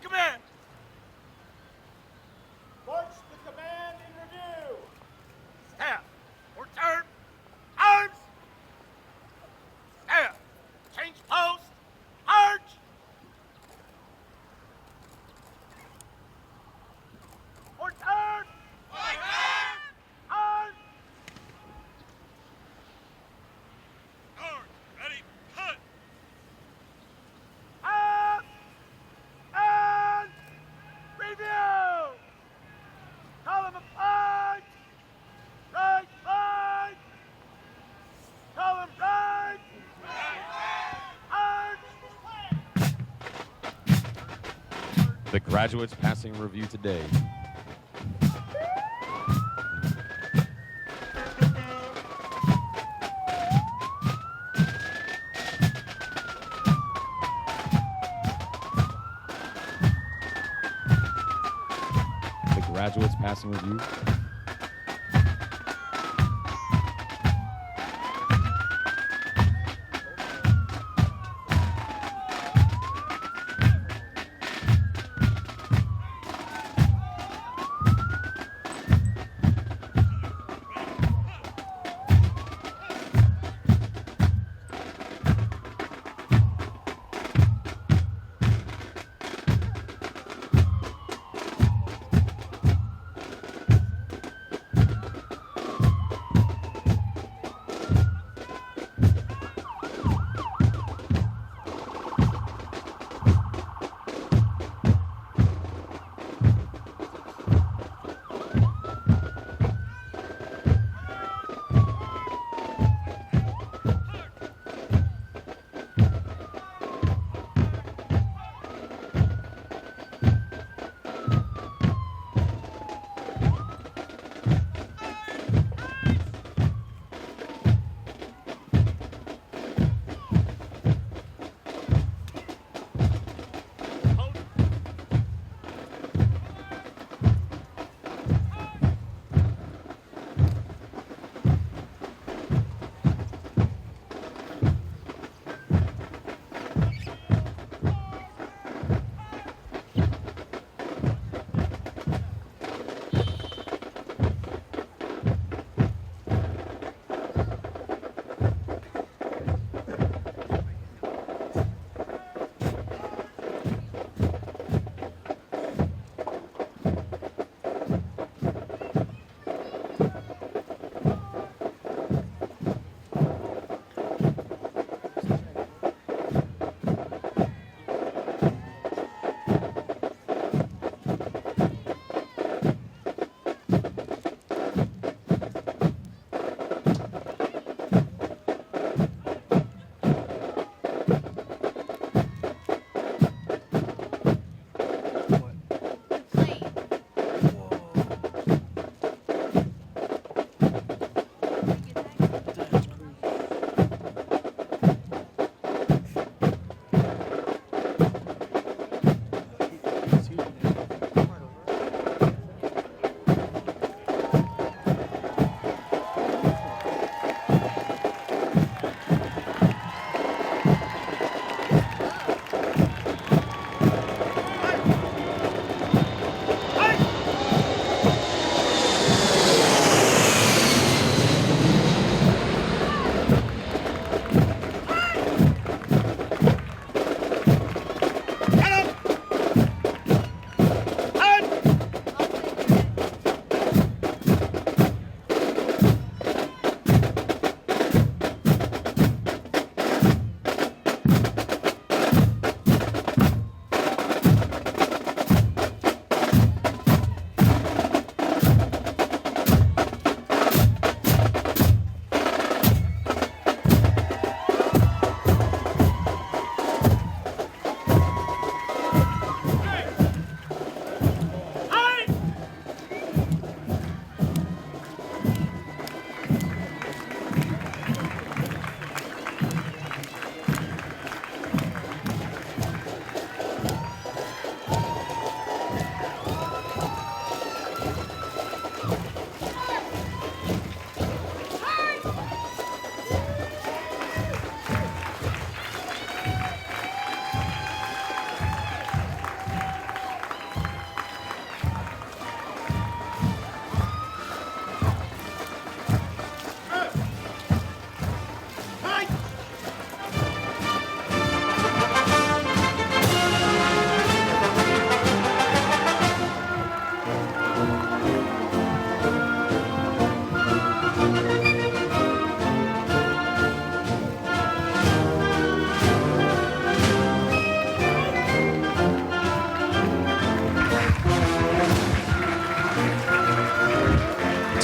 the command. March the command in review. Staff, return, arms. Staff, change post, march. Return, arms. Guard, ready, cut! Up and review. Column of flank. Right flank. Column right. Arch. The graduates passing review today. The graduates passing review.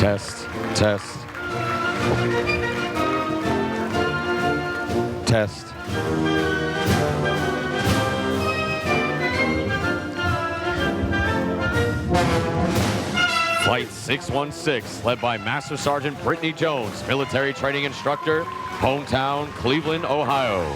Test, test. Test. Flight 616, led by Master Sergeant Brittany Jones, military training instructor, hometown Cleveland, Ohio.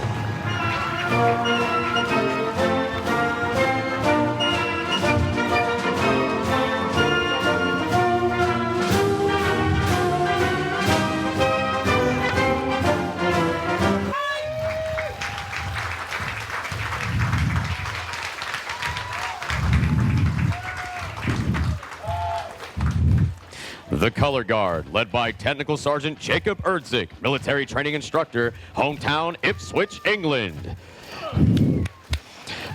The Color Guard, led by Technical Sergeant Jacob Erdzik, military training instructor, hometown Ipswich, England.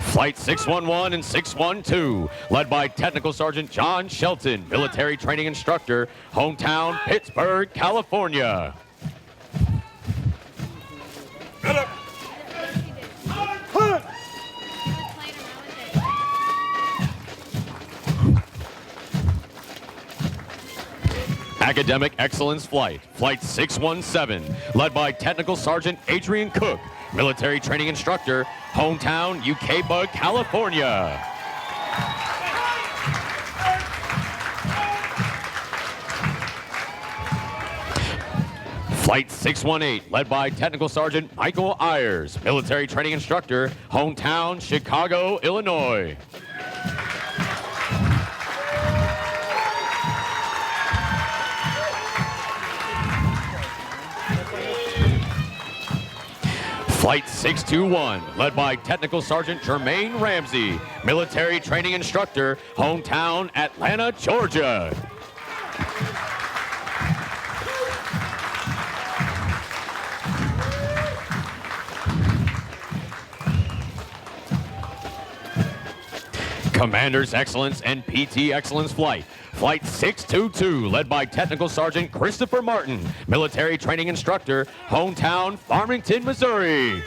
Flight 611 and 612, led by Technical Sergeant John Shelton, military training instructor, hometown Pittsburgh, California. Get up! Academic Excellence Flight, Flight 617, led by Technical Sergeant Adrian Cook, military training instructor, hometown UK Bug, California. Flight 618, led by Technical Sergeant Michael Ayers, military training instructor, hometown Chicago, Illinois. Flight 621, led by Technical Sergeant Jermaine Ramsey, military training instructor, hometown Atlanta, Georgia. Commander's Excellence and PT Excellence Flight, Flight 622, led by Technical Sergeant Christopher Martin, military training instructor, hometown Farmington, Missouri.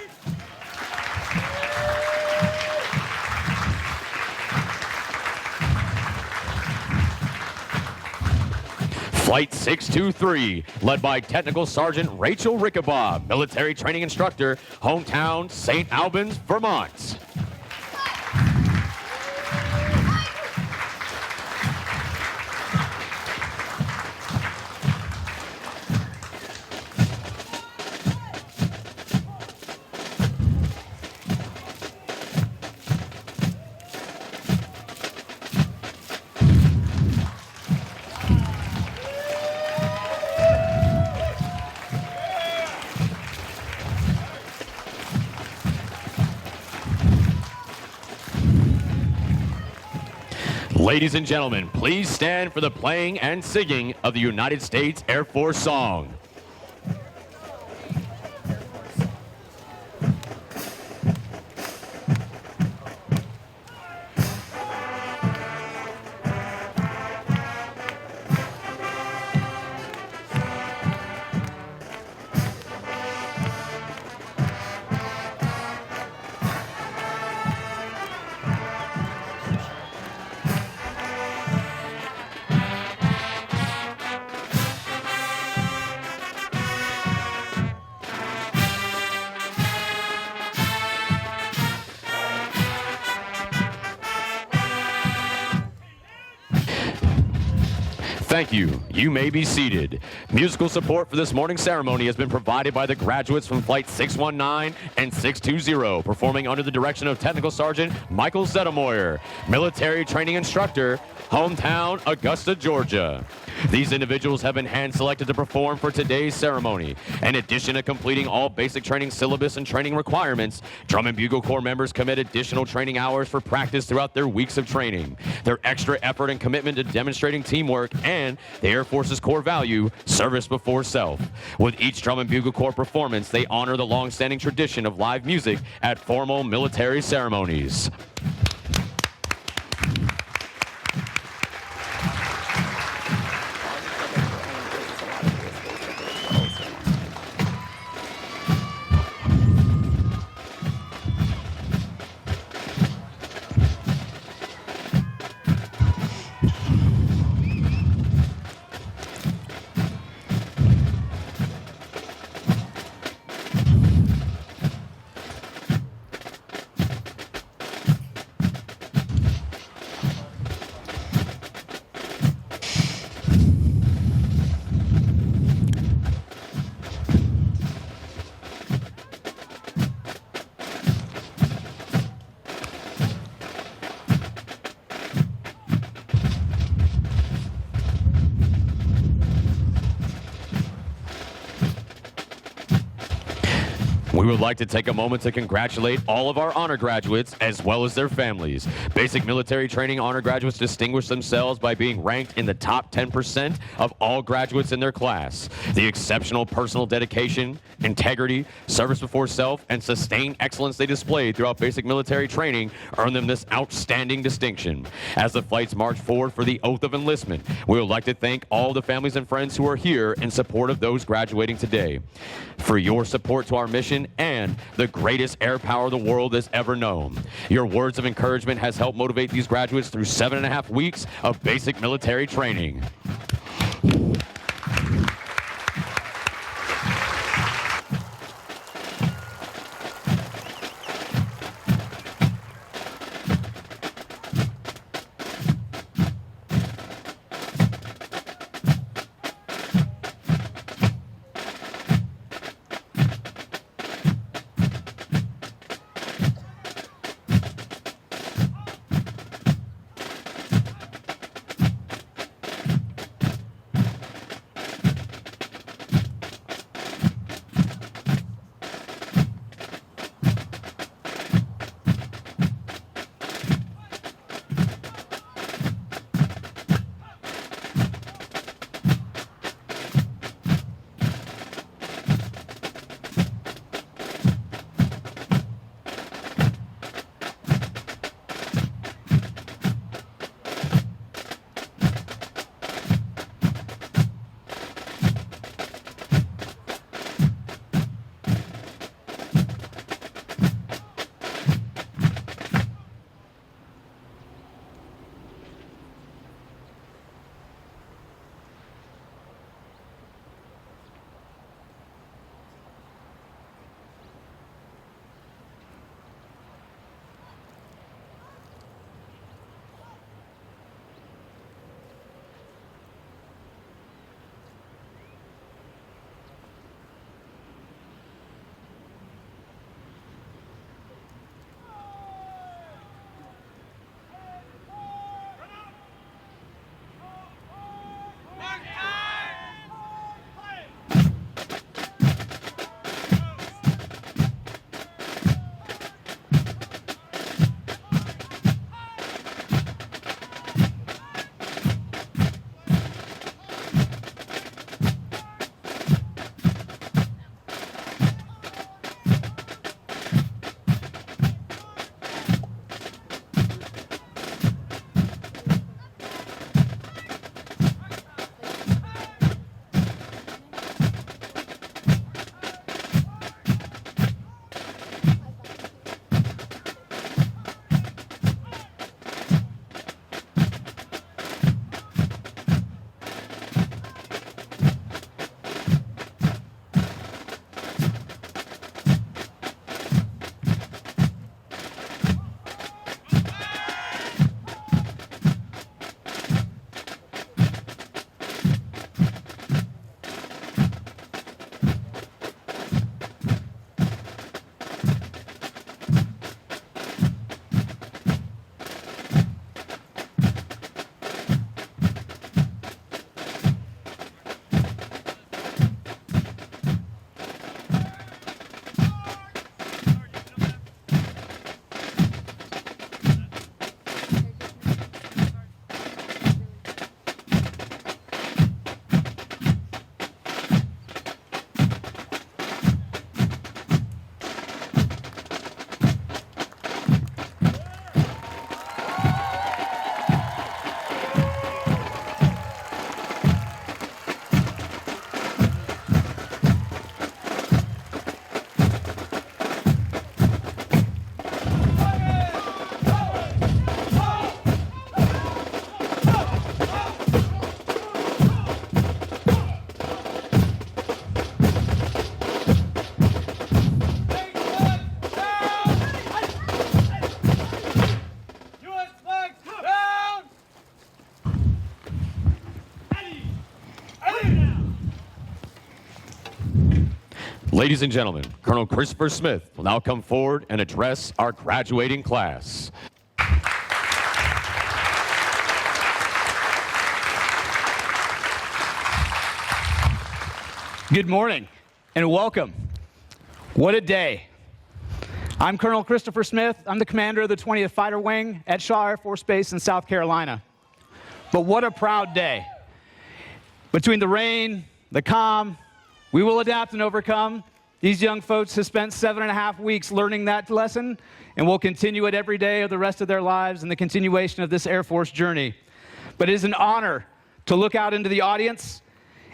Flight 623, led by Technical Sergeant Rachel Rickabaugh, military training instructor, hometown St. Albans, Vermont. Ladies and gentlemen, please stand for the playing and singing of the United States Air Force song. Thank you. You may be seated. Musical support for this morning's ceremony has been provided by the graduates from Flight 619 and 620, performing under the direction of Technical Sergeant Michael Zedemoyer, military training instructor, hometown Augusta, Georgia. These individuals have been hand-selected to perform for today's ceremony. In addition to completing all basic training syllabus and training requirements, Drum and Bugle Corps members commit additional training hours for practice throughout their weeks of training. Their extra effort and commitment to demonstrating teamwork and the Air Force's core value, service before self. With each Drum and Bugle Corps performance, they honor the long-standing tradition of live music at formal military ceremonies. We would like to take a moment to congratulate all of our honor graduates as well as their families. Basic military training honor graduates distinguished themselves by being ranked in the top 10% of all graduates in their class. The exceptional personal dedication, integrity, service before self, and sustained excellence they displayed throughout basic military training earned them this outstanding distinction. As the flights march forward for the oath of enlistment, we would like to thank all the families and friends who are here in support of those graduating today. For your support to our mission and the greatest air power the world has ever known. Your words of encouragement has helped motivate these graduates through 7.5 weeks of basic military training. Ladies and gentlemen, Colonel Christopher Smith will now come forward and address our graduating class. Good morning and welcome. What a day. I'm Colonel Christopher Smith. I'm the commander of the 20th Fighter Wing at Shaw Air Force Base in South Carolina. But what a proud day. Between the rain, the calm, we will adapt and overcome. These young folks have spent 7.5 weeks learning that lesson and will continue it every day of the rest of their lives in the continuation of this Air Force journey. But it is an honor to look out into the audience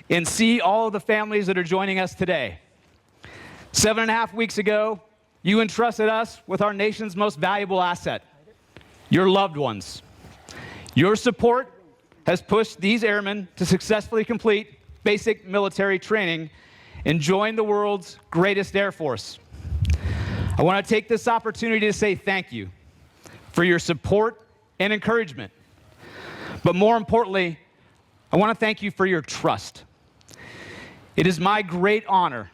and see all of the families that are joining us today. 7.5 weeks ago, you entrusted us with our nation's most valuable asset, your loved ones. Your support has pushed these airmen to successfully complete basic military training and join the world's greatest Air Force. I want to take this opportunity to say thank you for your support and encouragement. But more importantly, I want to thank you for your trust. It is my great honor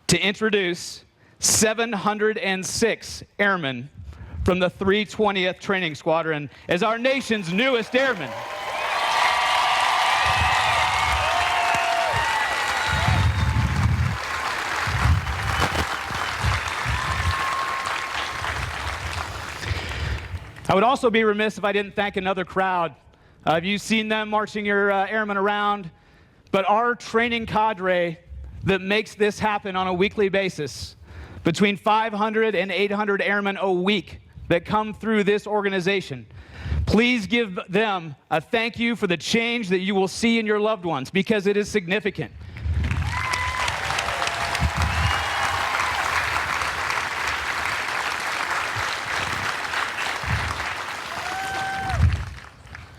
to introduce 706 airmen from the 320th Training Squadron as our nation's newest airmen. I would also be remiss if I didn't thank another crowd. You've seen them marching your airmen around, but our training cadre that makes this happen on a weekly basis, between 500 and 800 airmen a week that come through this organization. Please give them a thank you for the change that you will see in your loved ones, because it is significant.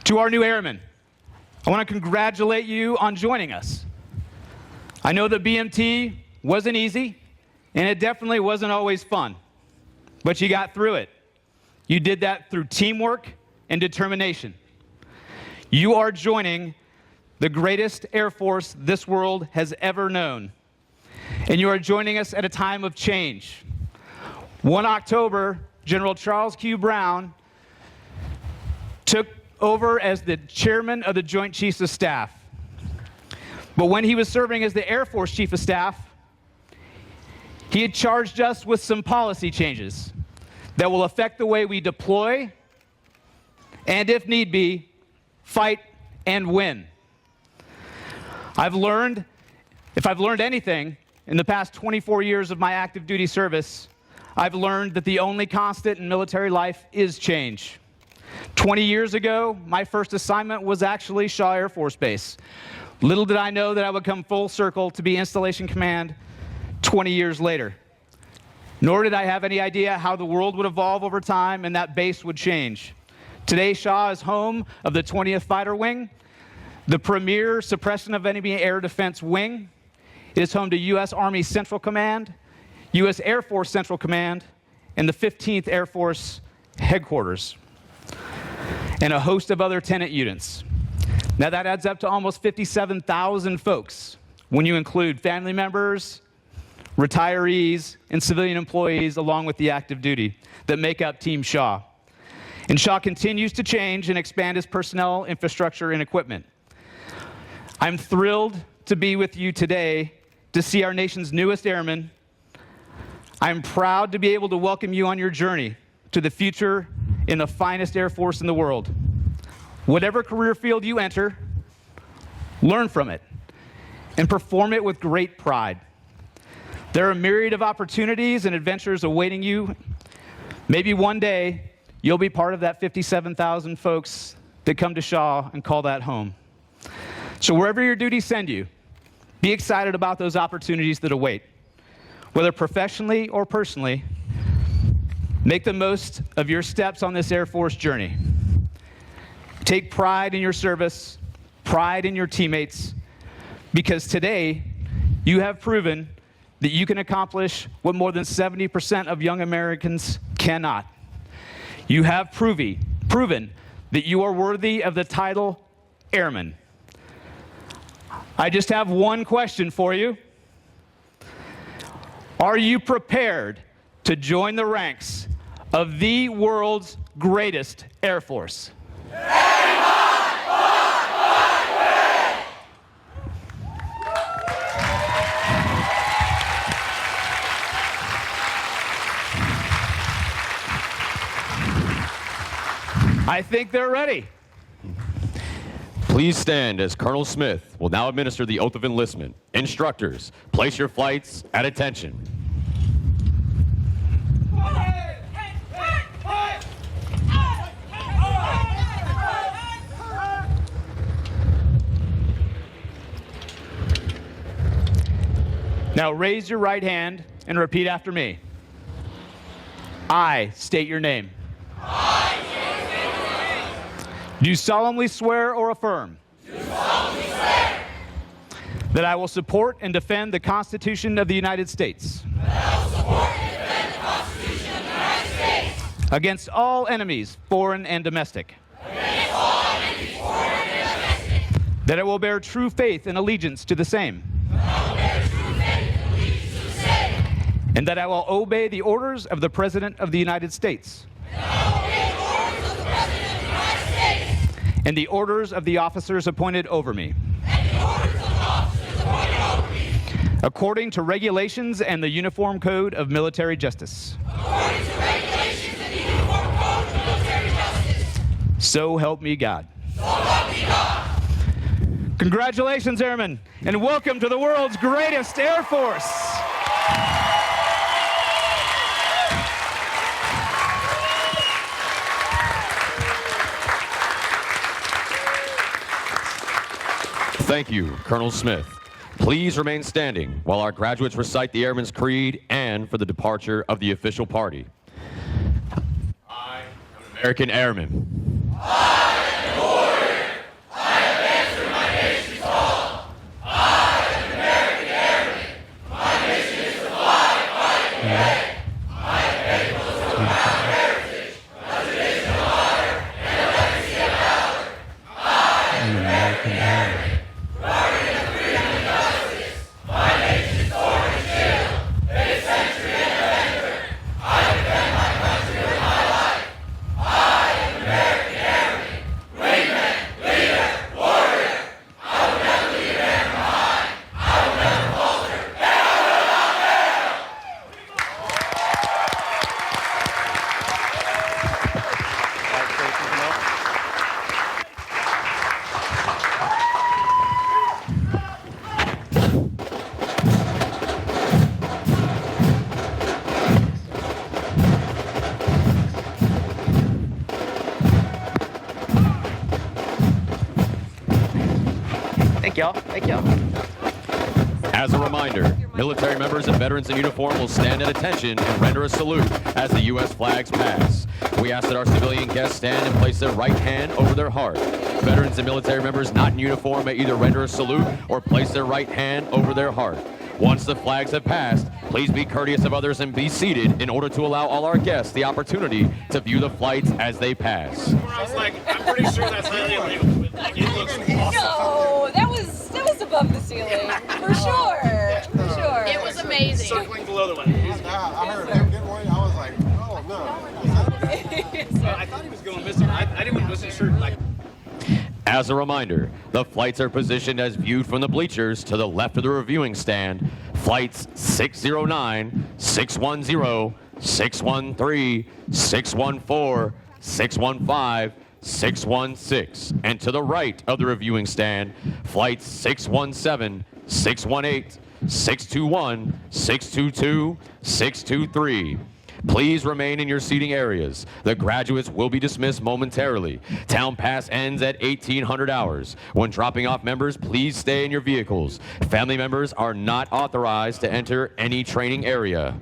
To our new airmen, I want to congratulate you on joining us. I know that BMT wasn't easy, and it definitely wasn't always fun, but you got through it. You did that through teamwork and determination. You are joining the greatest Air Force this world has ever known, and you are joining us at a time of change. 1 October, General Charles Q. Brown took over as the chairman of the Joint Chiefs of Staff. But when he was serving as the Air Force Chief of Staff, he had charged us with some policy changes that will affect the way we deploy and, if need be, fight and win. If I've learned anything in the past 24 years of my active duty service, I've learned that the only constant in military life is change. 20 years ago, my first assignment was actually Shaw Air Force Base. Little did I know that I would come full circle to be Installation Command 20 years later. Nor did I have any idea how the world would evolve over time and that base would change. Today, Shaw is home of the 20th Fighter Wing, the premier suppression of enemy air defense wing. It is home to U.S. Army Central Command, U.S. Air Force Central Command, and the 15th Air Force Headquarters, and a host of other tenant units. Now that adds up to almost 57,000 folks when you include family members, retirees, and civilian employees, along with the active duty, that make up Team Shaw. And Shaw continues to change and expand its personnel, infrastructure, and equipment. I'm thrilled to be with you today to see our nation's newest airmen. I'm proud to be able to welcome you on your journey to the future in the finest Air Force in the world. Whatever career field you enter, learn from it and perform it with great pride. There are a myriad of opportunities and adventures awaiting you. Maybe one day you'll be part of that 57,000 folks that come to Shaw and call that home. So wherever your duties send you, be excited about those opportunities that await. Whether professionally or personally, make the most of your steps on this Air Force journey. Take pride in your service, pride in your teammates, because today you have proven that you can accomplish what more than 70% of young Americans cannot. You have proven that you are worthy of the title Airman. I just have one question for you. Are you prepared to join the ranks of the world's greatest Air Force? I think they're ready. Please stand as Colonel Smith will now administer the oath of enlistment. Instructors, place your flights at attention. Now raise your right hand and repeat after me. I state your name. Do solemnly swear or affirm that I will support and defend the Constitution of the United States against all enemies, foreign and domestic. That I will bear true faith and allegiance to the same. And that I will obey the orders of the President of the United States. And the orders of the officers appointed over me. According to regulations and the Uniform Code of Military Justice. So help me God. Congratulations, Airmen, and welcome to the world's greatest Air Force. Thank you, Colonel Smith. Please remain standing while our graduates recite the Airman's Creed and for the departure of the official party. I am an American Airman. I am a warrior. I have answered my nation's call. I am an American Airman. My mission is to fly, fight, and pray. I am faithful to my heritage, a tradition of honor, and a legacy of valor. I am an American Airman. Thank y'all. As a reminder, military members and veterans in uniform will stand at attention and render a salute as the U.S. flags pass. We ask that our civilian guests stand and place their right hand over their heart. Veterans and military members not in uniform may either render a salute or place their right hand over their heart. Once the flags have passed, please be courteous of others and be seated in order to allow all our guests the opportunity to view the flights as they pass. I was like, I'm pretty sure that's highly illegal. Like, it looks awesome. No, that was above the ceiling, for sure. It was amazing. Circling below the line. I heard him get one. I was like, oh no. I thought he was going missing. I didn't wasn't sure. Like. As a reminder, the flights are positioned as viewed from the bleachers to the left of the reviewing stand. Flights 609, 610, 613, 614, 615, 616, and to the right of the reviewing stand, flights 617, 618, 621, 622, 623. Please remain in your seating areas. The graduates will be dismissed momentarily. Town pass ends at 1800 hours. When dropping off members, please stay in your vehicles. Family members are not authorized to enter any training area.